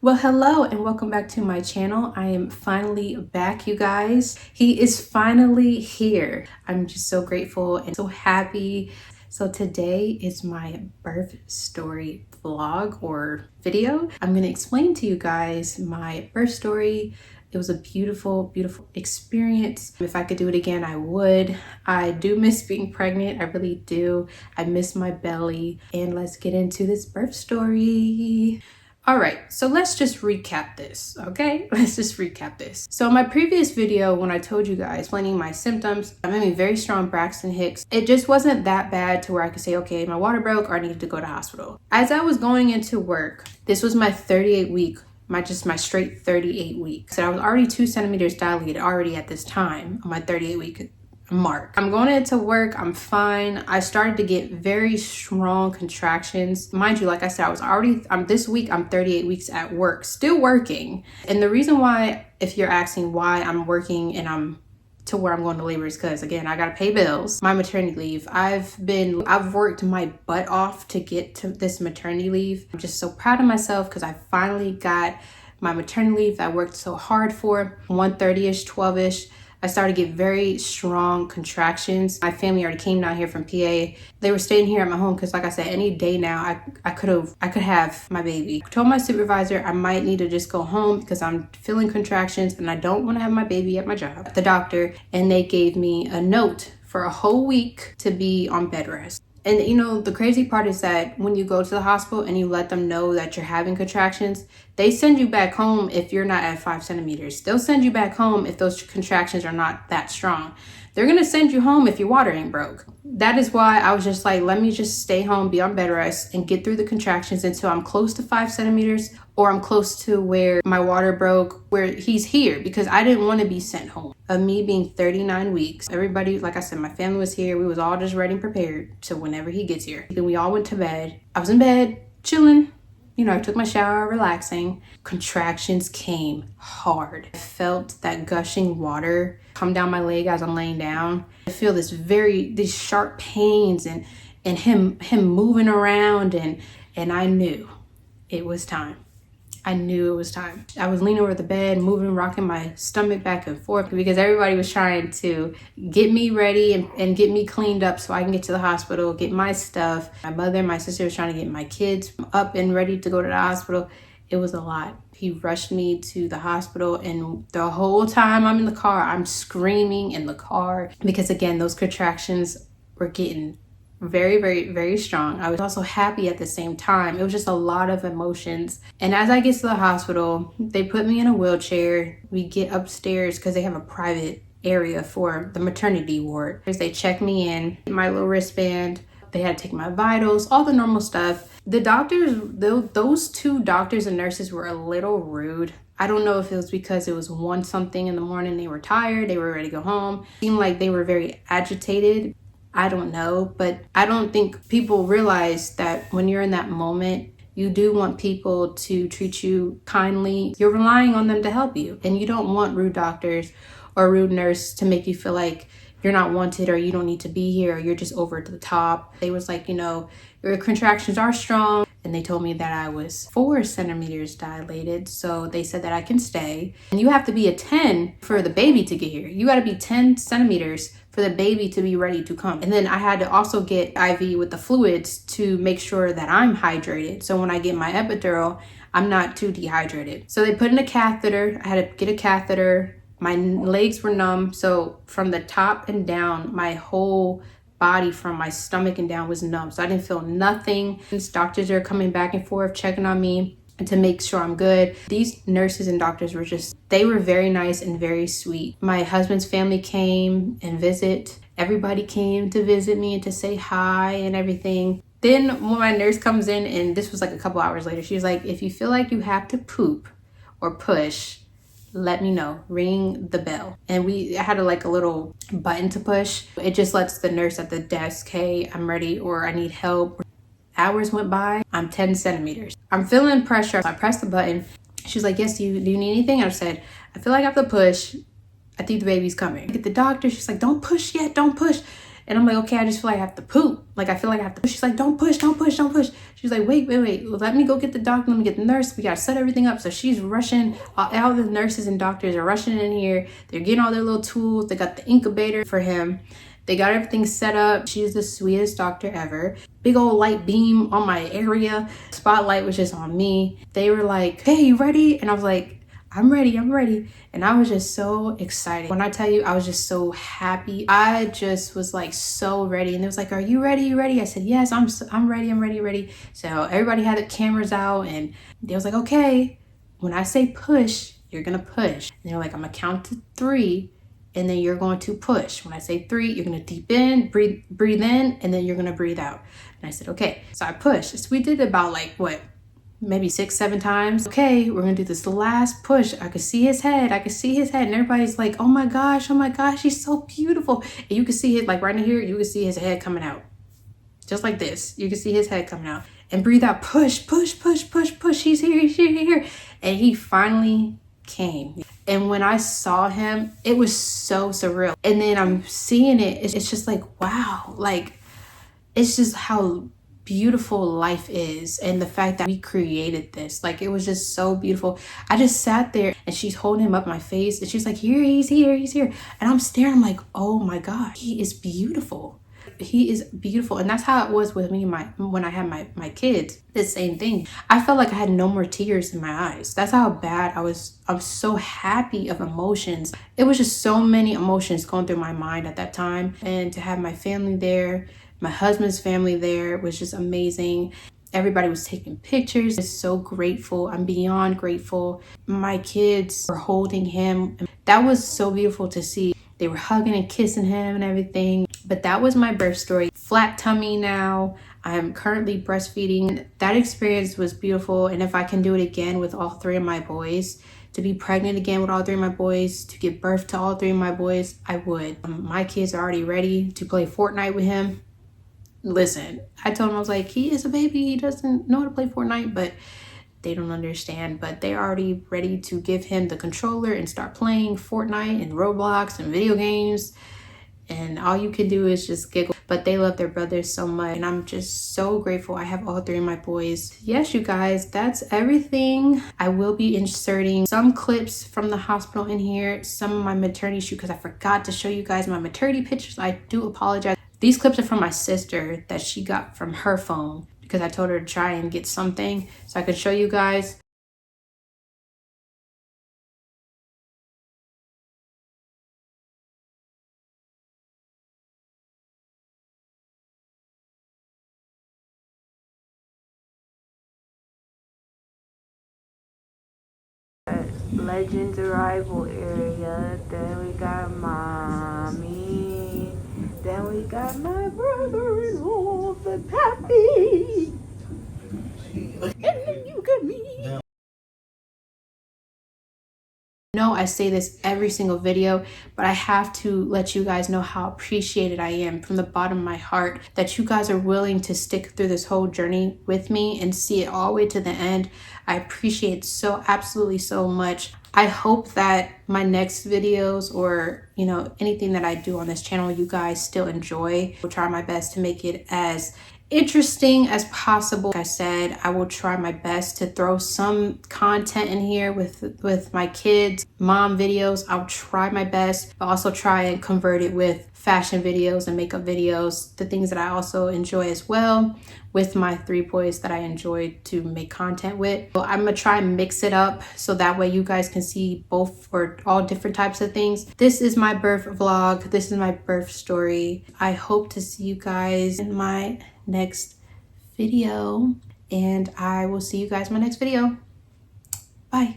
Well, hello and welcome back to my channel. I am finally back, you guys. He is finally here. I'm just so grateful and so happy. So today is my birth story vlog or video. I'm going to explain to you guys my birth story. It was a beautiful, beautiful experience. If I could do it again, I would. I do miss being pregnant. I really do. I miss my belly. And let's get into this birth story. All right, so let's just recap this, okay? Let's just recap this. So in my previous video, when I told you guys, explaining my symptoms, I'm having very strong Braxton Hicks. It just wasn't that bad to where I could say, okay, my water broke or I needed to go to hospital. As I was going into work, this was my 38 week, my straight 38 weeks. So I was already 2 centimeters dilated already at this time on my 38 week mark. I'm going into work, I'm fine. I started to get very strong contractions. Mind you, like I said, this week I'm 38 weeks at work, still working. And the reason why, if you're asking why I'm working and I'm to where I'm going to labor is because, again, I gotta pay bills. My maternity leave, I've worked my butt off to get to this maternity leave. I'm just so proud of myself because I finally got my maternity leave that I worked so hard for. 1:30ish, 12ish. I started to get very strong contractions. My family already came down here from PA. They were staying here at my home because, like I said, any day now I could have my baby. I told my supervisor I might need to just go home because I'm feeling contractions and I don't want to have my baby at my job. At the doctor, and they gave me a note for a whole week to be on bed rest. And you know, the crazy part is that when you go to the hospital and you let them know that you're having contractions, they send you back home if you're not at 5 centimeters. They'll send you back home if those contractions are not that strong. They're gonna send you home if your water ain't broke. That is why I was just like, let me just stay home, be on bed rest, and get through the contractions until I'm close to 5 centimeters or I'm close to where my water broke, where he's here, because I didn't want to be sent home. Of me being 39 weeks, everybody, like I said, my family was here. We was all just ready and prepared to whenever he gets here. Then we all went to bed. I was in bed, chilling. You know, I took my shower, relaxing. Contractions came hard. I felt that gushing water come down my leg as I'm laying down. I feel these sharp pains and him moving around, and I knew it was time. I knew it was time. I was leaning over the bed, moving, rocking my stomach back and forth because everybody was trying to get me ready and get me cleaned up so I can get to the hospital, get my stuff. My mother and my sister was trying to get my kids up and ready to go to the hospital. It was a lot. He rushed me to the hospital, and the whole time I'm in the car, I'm screaming in the car because, again, those contractions were getting very, very, very strong. I was also happy at the same time. It was just a lot of emotions. And as I get to the hospital, they put me in a wheelchair. We get upstairs because they have a private area for the maternity ward. They check me in, my little wristband. They had to take my vitals, all the normal stuff. The doctors, those 2 doctors and nurses were a little rude. I don't know if it was because it was 1 something in the morning, they were tired, they were ready to go home. It seemed like they were very agitated. I don't know, but I don't think people realize that when you're in that moment, you do want people to treat you kindly. You're relying on them to help you, and you don't want rude doctors or rude nurse to make you feel like you're not wanted or you don't need to be here or you're just over to the top. They was like, you know, your contractions are strong. And they told me that I was 4 centimeters dilated. So they said that I can stay. And you have to be a 10 for the baby to get here. You got to be 10 centimeters for the baby to be ready to come. And then I had to also get IV with the fluids to make sure that I'm hydrated. So when I get my epidural, I'm not too dehydrated. So they put in a catheter. I had to get a catheter. My legs were numb. So from the top and down, my whole body from my stomach and down was numb. So I didn't feel nothing. These doctors are coming back and forth, checking on me and to make sure I'm good. These nurses and doctors they were very nice and very sweet. My husband's family came and visit. Everybody came to visit me and to say hi and everything. Then when my nurse comes in, and this was like a couple hours later, she was like, if you feel like you have to poop or push, let me know, ring the bell. And I had a little button to push. It just lets the nurse at the desk, hey, I'm ready, or I need help. Hours went by, I'm 10 centimeters. I'm feeling pressure. I pressed the button. She was like, yes, do you need anything? I said, I feel like I have to push. I think the baby's coming. I get the doctor, she's like, don't push yet, don't push. And I'm like, okay, I just feel like I have to poop. Like, I feel like I have to push. She's like, don't push, don't push, don't push. She's like, wait. Let me go get the doctor. Let me get the nurse. We got to set everything up. So she's rushing. All the nurses and doctors are rushing in here. They're getting all their little tools. They got the incubator for him. They got everything set up. She's the sweetest doctor ever. Big old light beam on my area. Spotlight was just on me. They were like, hey, you ready? And I was like, I'm ready. And I was just so excited. When I tell you, I was just so happy. I just was like so ready. And it was like, are you ready? I said, yes, I'm ready. So everybody had the cameras out and they was like, okay, when I say push, you're gonna push. And they're like, I'm gonna count to 3 and then you're going to push. When I say 3, you're gonna deep in, breathe in, and then you're gonna breathe out. And I said, okay. So I pushed. So we did about like what? Maybe 6-7 times. Okay, we're gonna do this last push. I could see his head. And everybody's like, oh my gosh, he's so beautiful. And you can see it like right in here, you can see his head coming out. Just like this. You can see his head coming out. And breathe out, push. He's here. And he finally came. And when I saw him, it was so surreal. And then I'm seeing it, it's just like, wow. Like, it's just how beautiful life is, and the fact that we created this, like, it was just so beautiful. I just sat there and she's holding him up my face and she's like, he's here. And I'm staring, I'm like, oh my God, he is beautiful. And that's how it was with me when I had my kids. The same thing. I felt like I had no more tears in my eyes. That's how bad I was. I was so happy of emotions. It was just so many emotions going through my mind at that time. And to have my family there, my husband's family there, was just amazing. Everybody was taking pictures. I'm so grateful. I'm beyond grateful. My kids were holding him. That was so beautiful to see. They were hugging and kissing him and everything. But that was my birth story. Flat tummy now. I'm currently breastfeeding. That experience was beautiful. And if I can do it again with all 3 of my boys, to be pregnant again with all 3 of my boys, to give birth to all 3 of my boys, I would. My kids are already ready to play Fortnite with him. Listen, I told him, I was like, he is a baby. He doesn't know how to play Fortnite, but they don't understand. But they're already ready to give him the controller and start playing Fortnite and Roblox and video games. And all you can do is just giggle. But they love their brothers so much. And I'm just so grateful I have all 3 of my boys. Yes, you guys, that's everything. I will be inserting some clips from the hospital in here. Some of my maternity shoot, because I forgot to show you guys my maternity pictures. I do apologize. These clips are from my sister that she got from her phone, because I told her to try and get something so I could show you guys. Legends arrival area. Then we got mommy. Then we got my brother-in-law, the pappy. And then you got me. No, I say this every single video, but I have to let you guys know how appreciated I am from the bottom of my heart that you guys are willing to stick through this whole journey with me and see it all the way to the end. I appreciate it so absolutely so much. I hope that my next videos, or anything that I do on this channel, you guys still enjoy. I'll try my best to make it as interesting as possible. Like I said, I will try my best to throw some content in here with my kids, mom videos. I'll try my best, but also try and convert it with fashion videos and makeup videos, the things that I also enjoy as well, with my 3 boys that I enjoy to make content with. So I'm gonna try and mix it up so that way you guys can see both or all different types of things. This is my birth vlog. This is my birth story. I hope to see you guys in my next video, and I will see you guys in my next video. Bye.